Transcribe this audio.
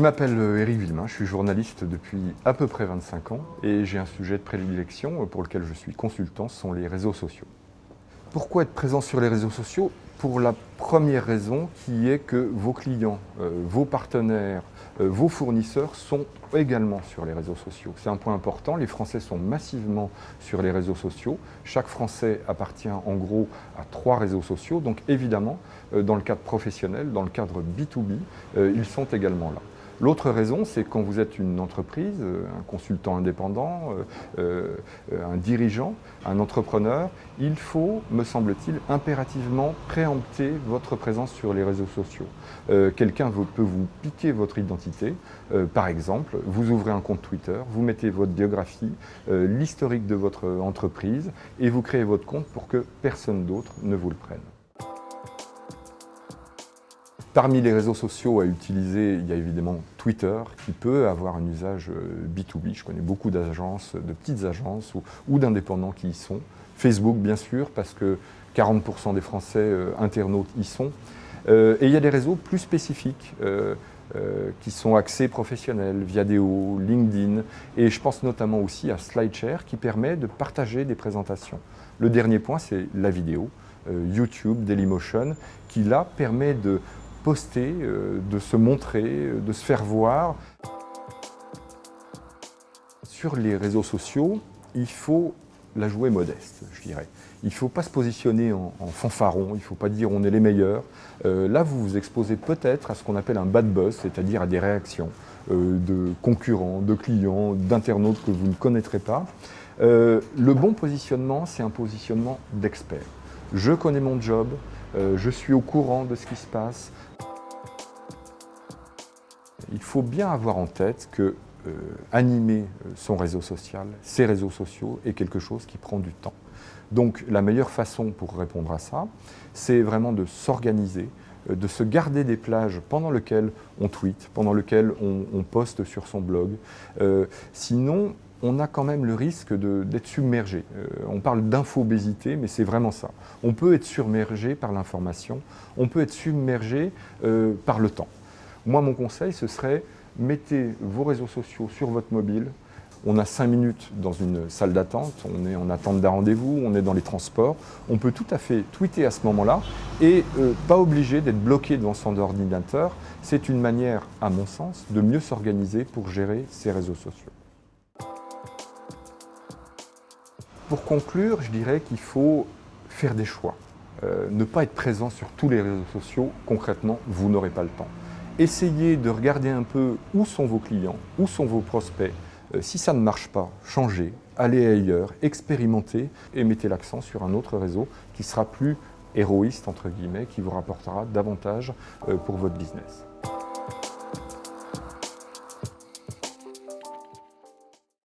Je m'appelle Éric Villemain, je suis journaliste depuis à peu près 25 ans et j'ai un sujet de prédilection pour lequel je suis consultant, ce sont les réseaux sociaux. Pourquoi être présent sur les réseaux sociaux? Pour la première raison qui est que vos clients, vos partenaires, vos fournisseurs sont également sur les réseaux sociaux. C'est un point important, les Français sont massivement sur les réseaux sociaux. Chaque Français appartient en gros à 3 réseaux sociaux, donc évidemment, dans le cadre professionnel, dans le cadre B2B, ils sont également là. L'autre raison, c'est quand vous êtes une entreprise, un consultant indépendant, un dirigeant, un entrepreneur, il faut, me semble-t-il, impérativement préempter votre présence sur les réseaux sociaux. Quelqu'un peut vous piquer votre identité. Par exemple, vous ouvrez un compte Twitter, vous mettez votre biographie, l'historique de votre entreprise et vous créez votre compte pour que personne d'autre ne vous le prenne. Parmi les réseaux sociaux à utiliser, il y a évidemment Twitter qui peut avoir un usage B2B. Je connais beaucoup d'agences, de petites agences ou d'indépendants qui y sont. Facebook, bien sûr, parce que 40% des Français internautes y sont. Et il y a des réseaux plus spécifiques qui sont axés professionnels, Viadeo, LinkedIn. Et je pense notamment aussi à SlideShare qui permet de partager des présentations. Le dernier point, c'est la vidéo. YouTube, Dailymotion, qui là permet de poster, de se montrer, de se faire voir. Sur les réseaux sociaux, il faut la jouer modeste, je dirais. Il ne faut pas se positionner en fanfaron, il ne faut pas dire on est les meilleurs. Là, vous vous exposez peut-être à ce qu'on appelle un bad buzz, c'est-à-dire à des réactions de concurrents, de clients, d'internautes que vous ne connaîtrez pas. Le bon positionnement, c'est un positionnement d'expert. Je connais mon job, je suis au courant de ce qui se passe. Il faut bien avoir en tête que animer son réseau social, ses réseaux sociaux, est quelque chose qui prend du temps. Donc la meilleure façon pour répondre à ça, c'est vraiment de s'organiser, de se garder des plages pendant lesquelles on tweet, pendant lesquelles on poste sur son blog. Sinon, on a quand même le risque d'être submergé. On parle d'infobésité, mais c'est vraiment ça. On peut être submergé par l'information, on peut être submergé par le temps. Moi, mon conseil, ce serait, mettez vos réseaux sociaux sur votre mobile. On a 5 minutes dans une salle d'attente, on est en attente d'un rendez-vous, on est dans les transports. On peut tout à fait tweeter à ce moment-là et pas obligé d'être bloqué devant son ordinateur. C'est une manière, à mon sens, de mieux s'organiser pour gérer ces réseaux sociaux. Pour conclure, je dirais qu'il faut faire des choix. Ne pas être présent sur tous les réseaux sociaux, concrètement, vous n'aurez pas le temps. Essayez de regarder un peu où sont vos clients, où sont vos prospects. Si ça ne marche pas, changez, allez ailleurs, expérimentez et mettez l'accent sur un autre réseau qui sera plus héroïste, entre guillemets, qui vous rapportera davantage pour votre business.